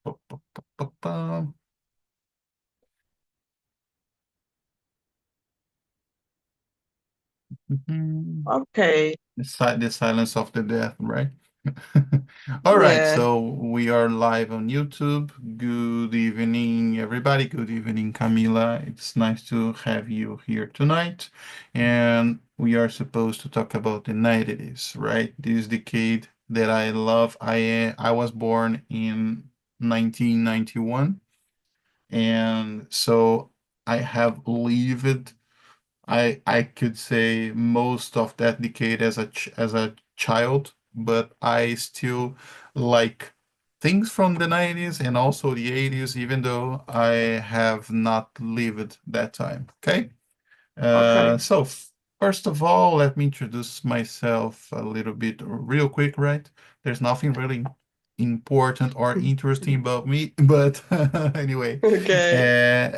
Pa, pa, pa, pa, pa. Mhm. Okay. The silence of the death, right? All right, Yeah. so we are live on YouTube. Good evening, everybody. Good evening, Camila. It's nice to have you here tonight. And we are supposed to talk about the 90s, right? This decade that I love. I was born in 1991, and so I have lived I could say most of that decade as a child, but I still like things from the 90s and also the 80s, even though I have not lived that time. Okay. Okay. So first of all, let me introduce myself a little bit real quick, right? There's nothing really important or interesting about me, but anyway, Okay.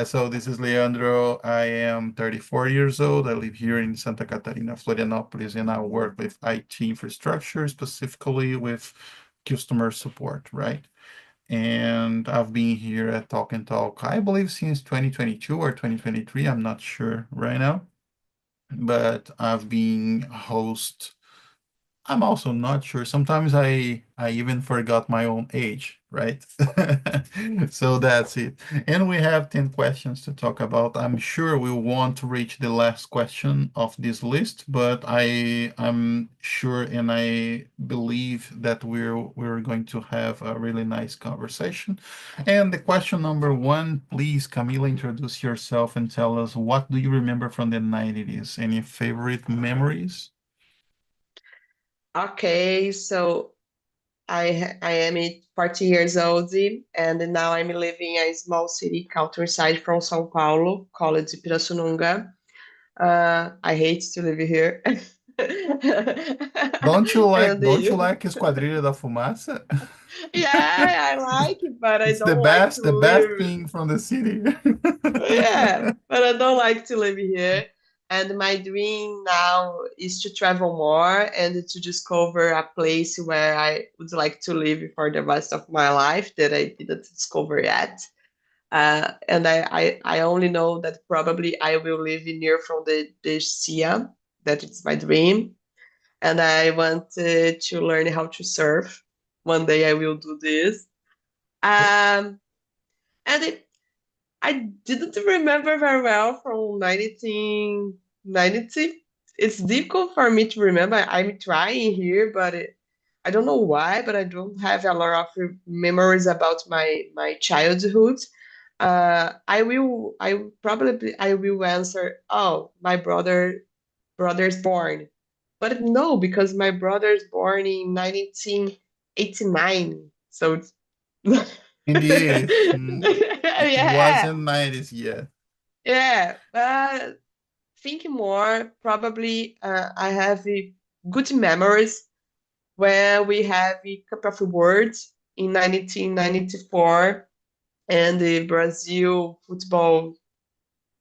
so this is Leandro. I am 34 years old. I live here in Santa Catarina, Florianópolis, and I work with IT infrastructure, specifically with customer support, right? And I've been here at Talk and Talk, I believe, since 2022 or 2023. I'm not sure right now, but I've been host I'm also not sure. Sometimes I even forgot my own age, right? So that's it. And we have 10 questions to talk about. I'm sure we won't reach the last question of this list, but I'm sure and I believe that we're going to have a really nice conversation. And the question number one, please, Camila, introduce yourself and tell us what do you remember from the 90s? Any favorite memories? Okay. So I am 40 years old and now I'm living in a small city countryside from São Paulo, called Pirassununga. I hate to live here. And Don't you like Esquadrilha da Fumaça? yeah, I like it, but I It's don't like to the best live. thing from the city. Yeah, but I don't like to live here. And my dream now is to travel more and to discover a place where I would like to live for the rest of my life that I didn't discover yet. And I only know that probably I will live near from the sea. That is my dream. And I want to learn how to surf. One day I will do this. Um, and I didn't remember very well from 1990. It's difficult for me to remember. I'm trying here, but I don't know why, but I don't have a lot of memories about my childhood. I will answer, oh, my brother's born. But no, because my brother's born in 1989. So it's In the 80s. It yeah. wasn't 90s yet. Yeah, but think more, probably I have good memories where we have a couple of words in 1994 and the Brazil football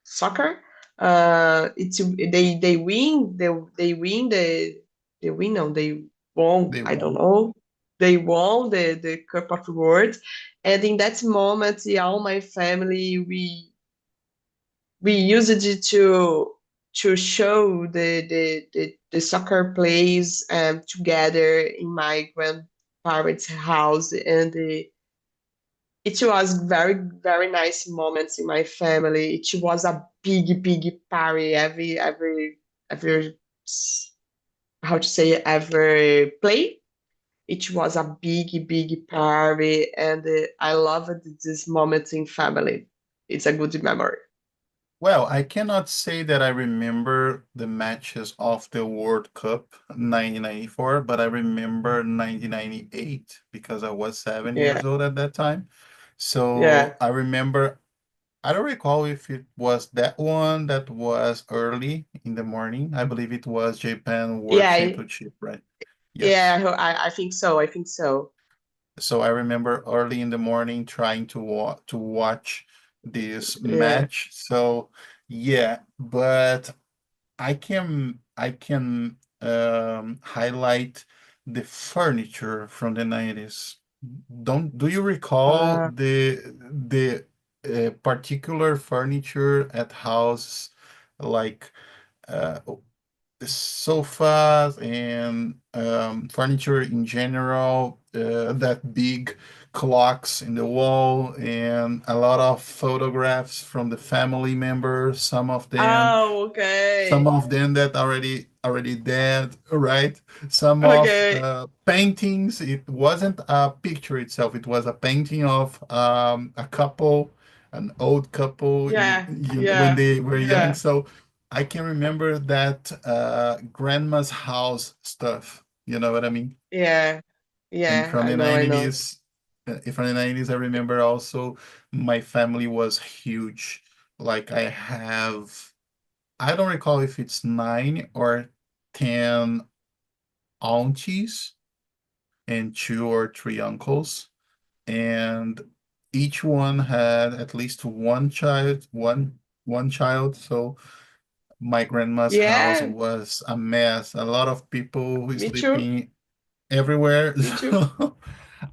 soccer. It's they win no they won, They I don't won't. know, they won the cup of words, and in that moment all my family we used it to show the soccer plays together in my grandparents' house, and it was very nice moments in my family. It was a big party every how to say every play. It was a big party, and I loved this moment in family. It's a good memory. Well, I cannot say that I remember the matches of the World Cup 1994, but I remember 1998 because I was 7 years Yeah, old at that time. yeah. So I don't recall if it was that one that was early in the morning. I believe it was Japan World Yeah, Championship, right? Yes. yeah, I think so. I think so. So I remember early in the morning trying to watch this Yeah. match. So yeah, but I can highlight the furniture from the 90s. Do you recall Uh, the particular furniture at house, like uh, sofas and furniture in general, that big clocks in the wall, and a lot of photographs from the family members, oh, some okay. of them that already dead, right? Some of Okay. paintings. It wasn't a picture itself, it was a painting of a couple, an old couple Yeah, when yeah, they were young. yeah, So I can remember that grandma's house stuff, you know what I mean? yeah, And yeah. from I the know, I know. 90s, from the 90s, I remember also my family was huge. Like I don't recall if it's 9 or 10 aunties and 2 or 3 uncles, and each one had at least one child. So my grandma's house Yeah, was a mess. A lot of people who me too. sleeping everywhere. Me too. So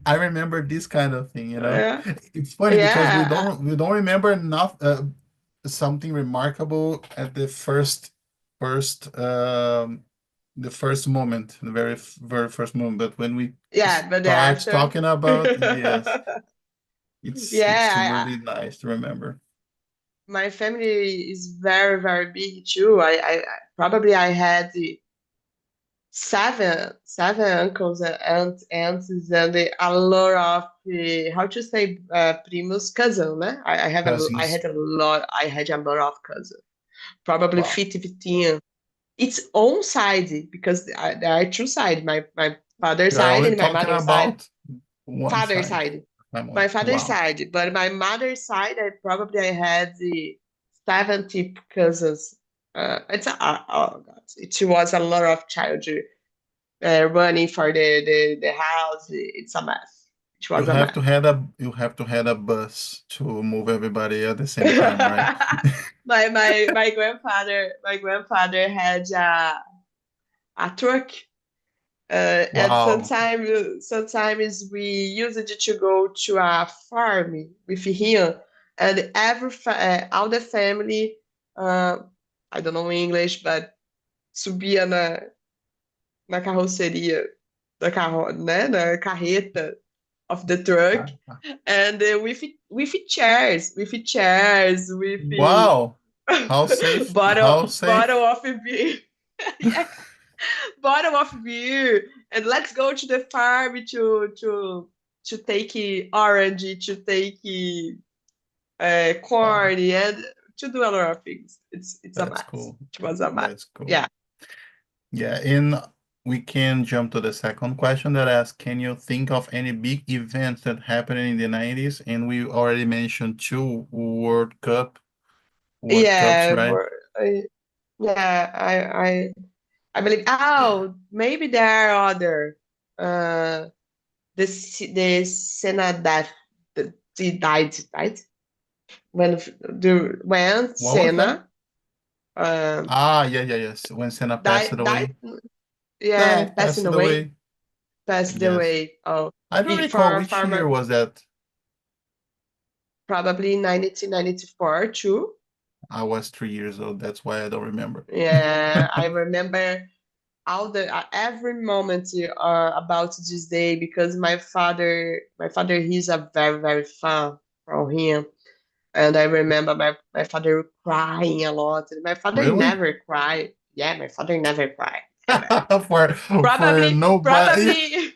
I remember this kind of thing, you know. Yeah, It's funny because we yeah, don't remember enough something remarkable at first the first moment, the very first moment. But when we yeah. But start after, talking about, yes, it's yeah, really nice to remember. my family is very, very big too. Probably I had seven uncles and aunts and a lot of how to say primos cousin, né? Cousins. I had a lot of cousins. Probably Wow. 50, 15. Its own side because there are two sides, my father's You're side only and my talking mother's side. about one Father's side. side. Family. My father's Wow. side, but my mother's side, I had the 70 cousins. Oh god, it was a lot of children running for the house. It's a mess. It was a mess. You have to have a bus to move everybody at the same time, right? My grandfather had a truck. And Wow. sometimes we used it to go to a farm with him, and all the family, uh, I don't know English, but subia na carroceria né, na carreta of the truck, and with Wow. How safe, how bottle safe. of beer. Yeah, bottle of beer, and let's go to the farm to take orange, to take Wow. corn, and to do a lot of things. It's a That's mess. cool. It was a mess. That's cool. Yeah. Yeah, and we can jump to the second question that asks, can you think of any big events that happened in the 90s? And we already mentioned two World Cups, Yeah, right? yeah. I believe. Oh, maybe there are other. Uh, the Senna died, right? When What was that? Senna um Ah, yeah, yeah, yes. When Senna passed died, away. yeah, Died, passing passed away, away. passed Yes. away. Oh, I don't recall for which year farmer, was that. probably 1994 too. I was 3 years old. That's why I don't remember. Yeah, I remember all the every moment about this day because my father, he's a very, very fan from him. And I remember my father crying a lot. And my father Really? never cried. Yeah, my father never cried. Ever. For nobody. Probably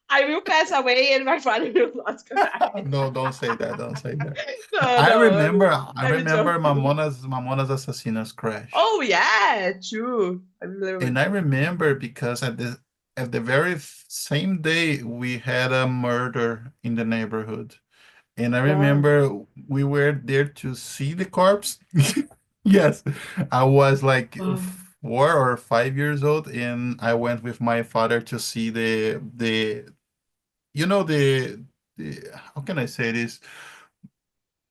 I will pass away and my father will not cry. No, don't say that. Don't say that. No, I no, remember I I'm remember joking. Mamonas Assassinas crash. Oh yeah, true. I remember And I too. remember because at the very same day we had a murder in the neighborhood. And I Wow. remember we were there to see the corpse. Yes, I was like Oh, 4 or 5 years old, and I went with my father to see the you know the how can I say this?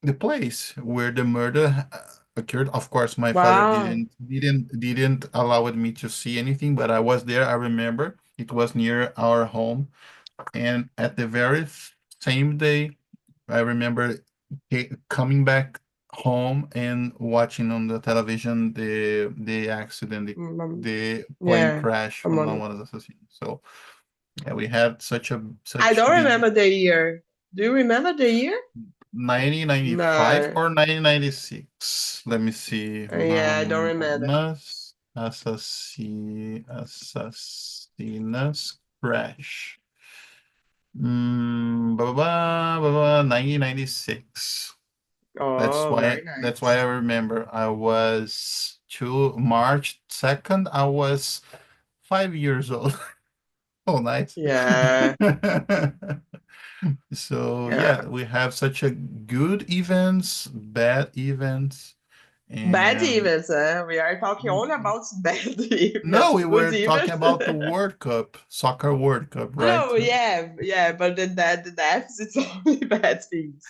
The place where the murder occurred. Of course, my father wow. didn't allow me to see anything, but I was there. I remember it was near our home. And at the very same day, I remember coming back home and watching on the television the accident, the plane Yeah, crash I'm from on. one of the assassins. So yeah, we had I such don't big remember the year. Do you remember the year? 1995 No. or 1996. Let me see. Yeah, I don't remember. Mamonas Assassinas Crash. 1996. Oh, very That's why nice. I remember. I was March 2nd, I was 5 years old. Oh, nice. Yeah, So yeah. yeah, we have such a good events, bad events, Bad and events, eh? We are talking only about bad no, events. we Good were talking events. about the World Cup, soccer World Cup, right? No, yeah, yeah, but the deaths, it's only bad things.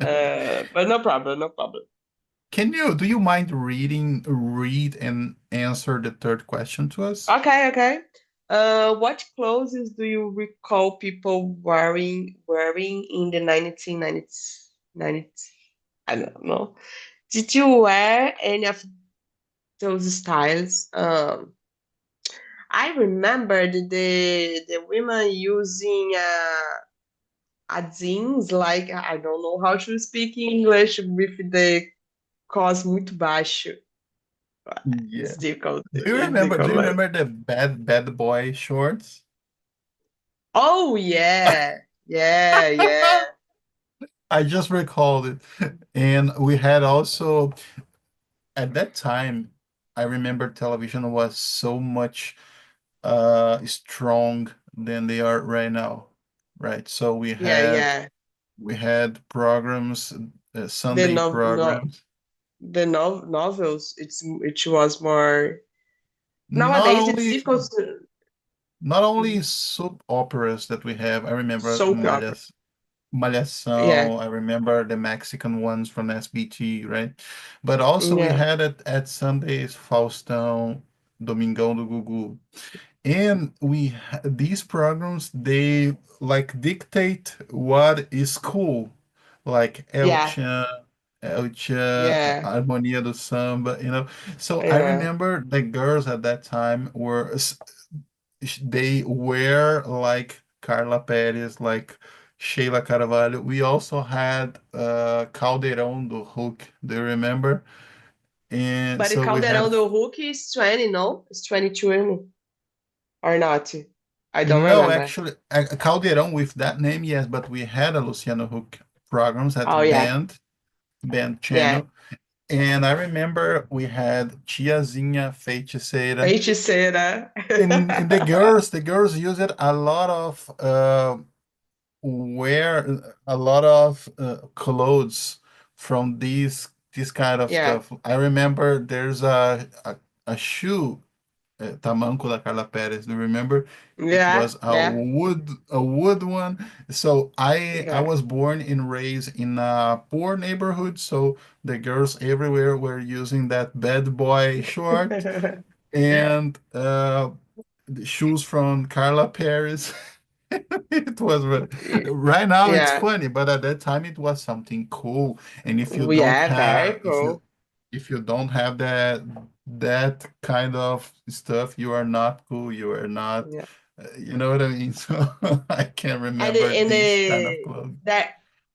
But no problem, no problem. Do you mind read and answer the third question to us? Okay, okay. What clothes do you recall people wearing in the 1990s? 90s? I don't know. Did you wear any of those styles? I remembered the women using a jeans, like I don't know how to speak English with the cos muito baixo. Yeah. It's difficult. Do you It's remember? Do you difficult. remember the bad boy shorts? Oh yeah, yeah, yeah, I just recalled it. And we had also at that time, I remember television was so much strong than they are right now, right? So yeah, yeah. we had programs, The Sunday no, no, programs. the novels. It was more. Not Nowadays, it's only difficult to not only soap operas that we have. I remember soap opera. Yeah, Malhação. I remember the Mexican ones from SBT, right? But also we yeah, had it at Sundays, Faustão, Domingão do Gugu. And these programs, they like dictate what is cool, like yeah, El Chan, yeah, Harmonia do Samba, So I yeah. remember the girls at that time they wear like Carla Perez, like Sheila Carvalho. We also had Caldeirão do Hulk. Do you remember? And But the so we had Caldeirão do Hulk is 20, no? It's 2020 or not? I don't no, remember. actually, Caldeirão with that name, yes, but we had a Luciano Huck programs at Oh yeah, band yeah. channel, and I remember we had Tiazinha Feiticeira, Feiticeira. and the girls used a lot of wear a lot of clothes from this kind of Yeah, stuff. I remember there's a shoe Tamanco da Carla Perez. Do you remember? It yeah, was yeah, a wood one. So I yeah. was born and raised in a poor neighborhood, so the girls everywhere were using that bad boy short and the shoes from Carla Perez. It was right now it's Yeah, funny, but at that time it was something cool. And yeah, very cool. if you don't have that kind of stuff, you are not cool. You are not, Yeah. you know what I mean? So I can And remember these kind of clothes.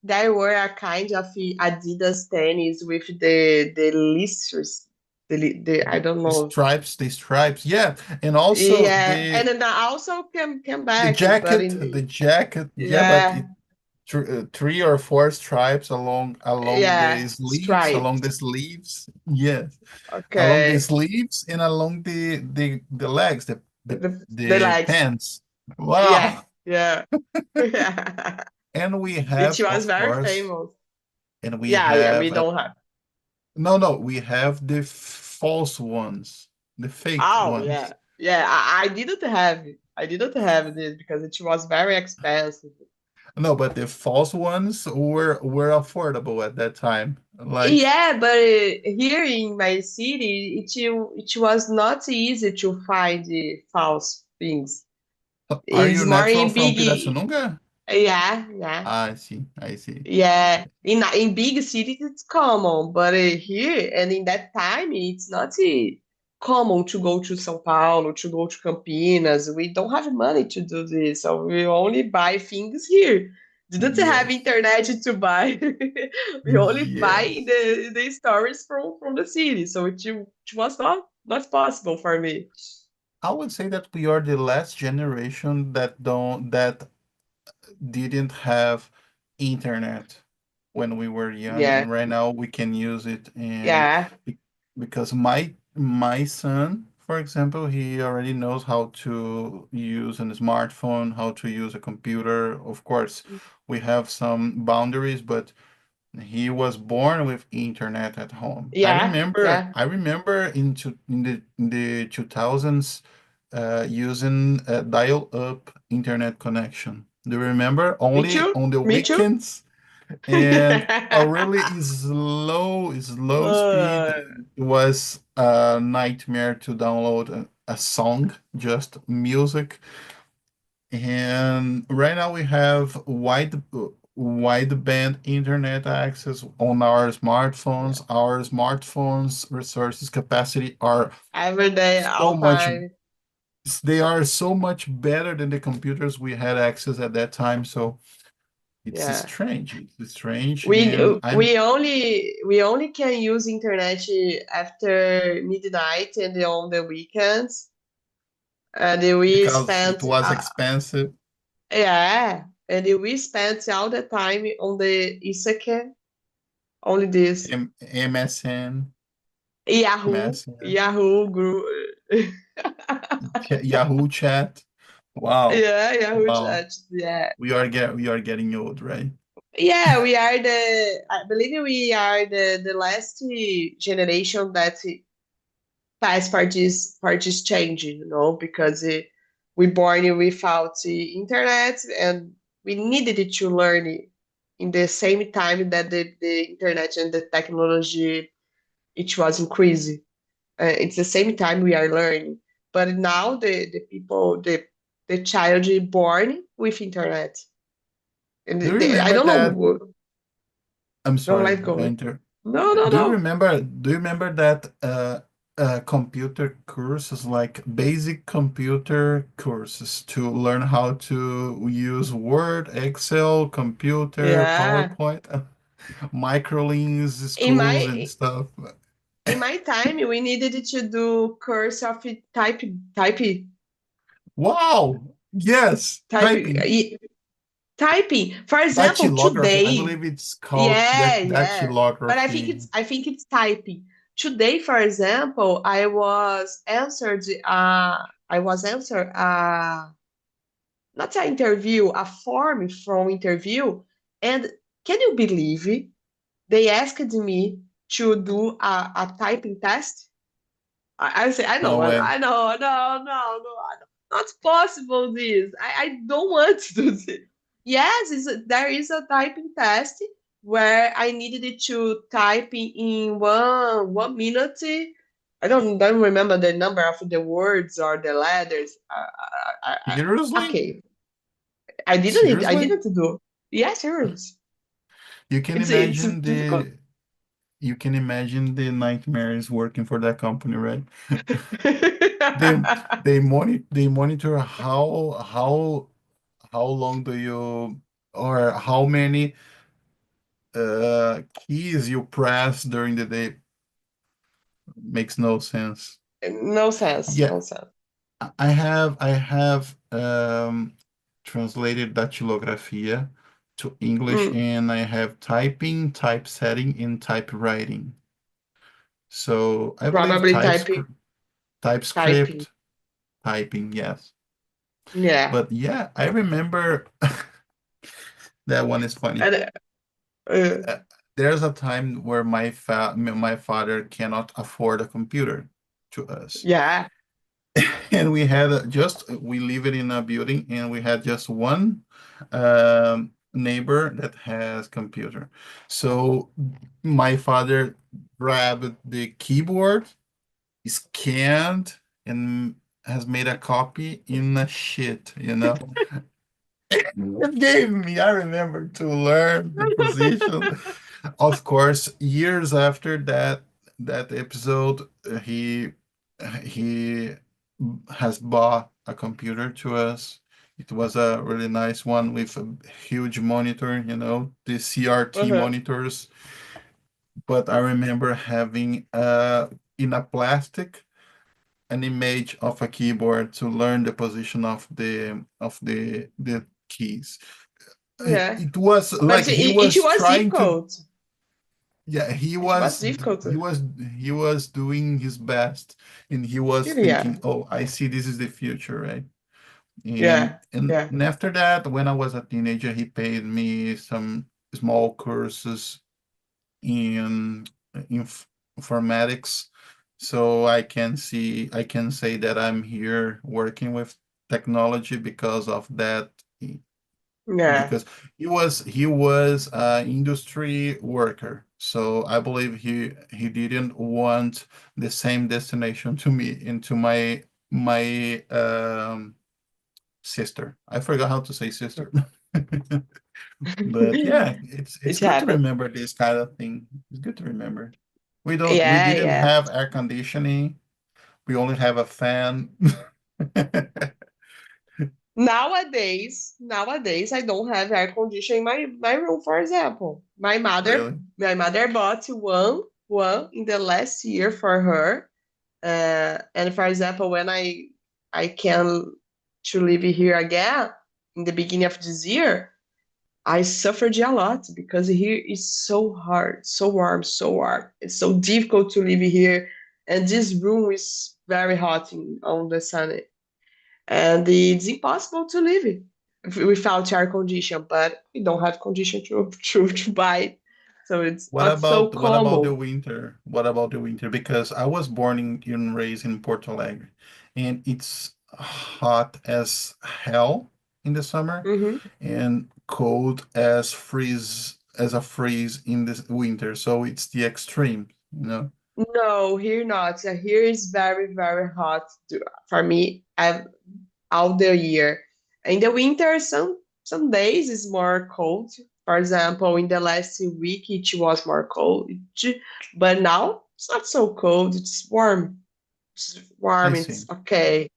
there were a kind of Adidas tennis with the listers. The I don't know. The stripes, yeah, and also Yeah, and then I also came back, but in the jacket, yeah, but yeah, three or four stripes yeah, along striped. the sleeves, yes, along the Okay, sleeves and along the legs, the the legs. pants. Yeah, Wow. yeah, yeah. And we It have, was of very course, famous. and we Yeah, yeah. We have don't have. no, we have the false ones, the fake Oh ones. yeah, yeah. I didn't have it. I didn't have this because it was very expensive. No, but the false ones were affordable at that time. Like, Yeah, but here in my city, it was not easy to find the false things. Are It's you more natural in from big, Pirassununga? yeah, yeah. I see, I see. Yeah, in big cities it's common, but here and in that time it's not common to go to São Paulo, to go to Campinas. We don't have money to do this, so we only buy things here. Didn't have Yes, internet to buy. We only buy in yes. the stores from the city, so it was not possible for me. I would say that we are the last generation that didn't have internet when we were young, Yeah, and right now we can use it. And yeah, be- because my son, for example, he already knows how to use a smartphone, how to use a computer. Of course, we have some boundaries, but he was born with internet at home. I yeah, remember yeah. I remember in the 2000s using a dial-up internet connection. Do you remember? Me Only too. on the Me too. weekends and a really slow speed. Uh, It was a nightmare to download a song, just music. And right now we have wideband internet access on our yeah. smartphones. Our smartphones resources capacity are Every day, so all much time. they are so much better than the computers we had access at that time. So it's Yeah. strange. It's strange. We And we only can use internet after midnight and on the weekends. And we because it spent was expensive. yeah, and we spent all the time on the Isake, only this MSN, MSN, Yahoo group. Yahoo Chat. Wow. Yeah, Yahoo Wow. chat. Yeah. We are getting old, right? Yeah, we are I believe we are the last generation that pass parties changing, because we born without the internet and we needed it to learn it in the same time that the internet and the technology it was increasing. It's the same time we are learning. But now the people the child is born with internet. And Do you I remember don't that? know. I'm No, sorry, let go. Enter. No, no, no. Do you remember that computer courses, like basic computer courses to learn how to use Word, Excel, computer, Yeah. PowerPoint, microlinks, In schools and my stuff? in my time, we needed to do course of type, Wow! Yes, type, typing. typing. For example, Dactylography. I today, believe it's called yeah, yeah. But dactylography. I think it's typing. Today, for example, I was answered not an interview, a form from interview, and can you believe it? They asked me to do a typing test. I say, I know, No way. I know, not possible this. I don't want to do this. Yes, there is a typing test where I needed it to type in 1 minute. I don't remember the number of the words or the letters. Seriously? Okay, I Seriously? didn't do. Yes, serious. You can It's imagine difficult. the nightmares working for that company, right? They they monitor how long do you or how many keys you press during the day. Makes no sense. No sense, Yeah, no sense. I have translated dactilografia to English, Mm, and I have typing, typesetting, and typewriting. So I believe probably typing, typing. TypeScript, typing, yes. Yeah. But yeah, I remember that one is funny. And uh, Uh, there's a time where my father cannot afford a computer to us. yeah, And we had we live it in a building, and we had just one neighbor that has computer. So my father grabbed the keyboard, scanned, and has made a copy in a shit, you know. It gave me, I remember, to learn the position. Of course, years after that episode, he has bought a computer to us. It was a really nice one with a huge monitor, you know, the CRT Uh-huh. monitors. But I remember having in a plastic an image of a keyboard to learn the position of the keys. Yeah. It was But like he it was was trying to, difficult. yeah, It was difficult. he was doing his best, and he was Yeah. thinking, oh, I see this is the future, right? And Yeah. and, Yeah. and after that, when I was a teenager, he paid me some small courses in informatics, so I can say that I'm here working with technology because of that, Yeah. because he was a industry worker, so I believe he didn't want the same destination to me and to my sister. I forgot how to say sister. But yeah, it's It good to happened. remember this kind of thing. It's good to remember. We Yeah, didn't yeah. have air conditioning. We only have a fan. Nowadays, I don't have air conditioning in my room, for example. Really? My mother bought one in the last year for her. And for example, when I can to live here again in the beginning of this year, I suffered a lot because here is so hard, so warm, so warm. It's so difficult to live here, and this room is very hot on the sun, and it's impossible to live without air condition. But we don't have condition to buy, so it's not so What about the common. winter? What about the winter? Because I was born and raised in Porto Alegre, and it's hot as hell in the summer Hmm. and cold as freeze in the winter. So it's the extreme, you know? No, here not. Here is very hot for me all the year. In the winter, some days is more cold. For example, in the last week it was more cold, but now it's not so cold. It's warm. It's I warm. see. It's okay.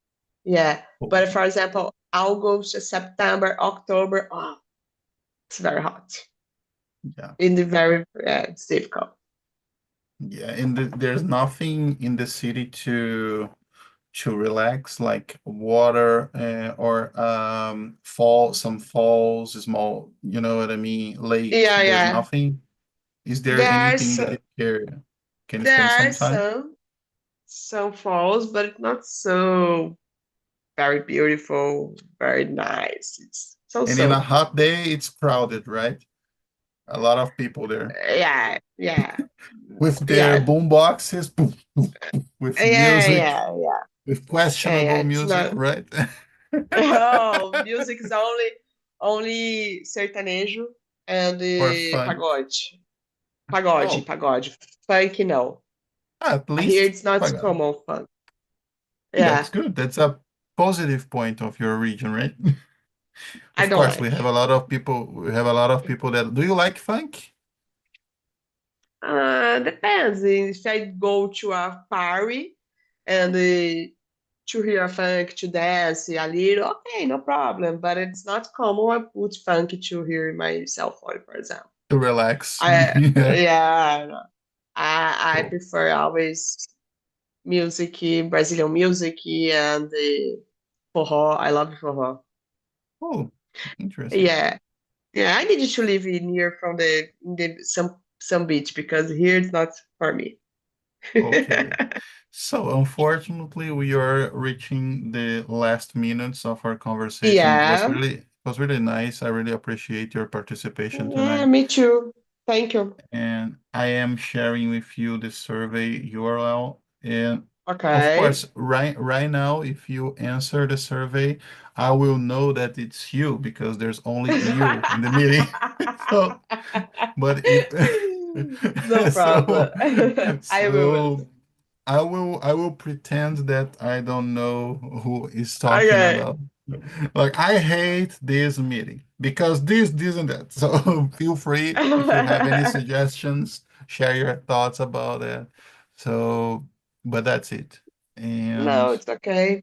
Yeah. Oh, But for example, August, September, October, oh, it's very hot. yeah. In the very it's difficult. Yeah, and there's nothing in the city to relax, like water or some falls, small, you know what I mean, lake. Yeah, There's yeah. nothing. Is there There are anything that some, you can there spend are some time? some falls, but it's not so very beautiful, very nice. It's so And in a so. hot day, it's crowded, right? A lot of people there Yeah, yeah, with their yeah, boom boxes, with yeah, music, yeah, yeah, with yeah. questionable It's music, not. right? Oh, music is only sertanejo and Or fun. Oh, pagode. Funk no. at Here least it's not pagode. common funk. That's Yeah, good. That's a positive point of your region, right? I Of don't course, we like. have a lot of people. We have a lot of people that. Do you like funk? Depends. If I go to a party and to hear funk, to dance a little, okay, no problem. But it's not common I put funk to hear my cell phone, for example. To relax. I Yeah. yeah, no. I Oh, prefer always music, Brazilian music and the forró. I love forró. oh, interesting. Yeah, yeah. I needed to live near from some beach because here it's not for me. Okay. So unfortunately, we are reaching the last minutes of our conversation. Yeah. It was really nice. I really appreciate your participation Yeah, tonight. me too. Thank you. And I am sharing with you the survey URL. And of Okay. course, right now, if you answer the survey, I will know that it's you because there's only you in the meeting. So, but if No so problem. I so will. I will pretend that I don't know who is talking Okay. about. Like, I hate this meeting because this and that. So feel free if you have any suggestions, share your thoughts about it. So, but that's it. And No, it's okay.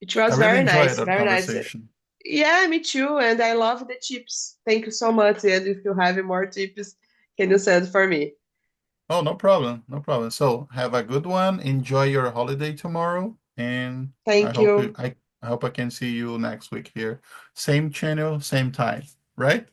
It I was really very enjoyed nice, our very nice. conversation. Yeah, me too. And I love the tips. Thank you so much. And if you have more tips, can you send for me? Oh, no problem, no problem. So have a good one. Enjoy your holiday tomorrow, and I Thank hope you. I hope I can see you next week here. Same channel, same time, right?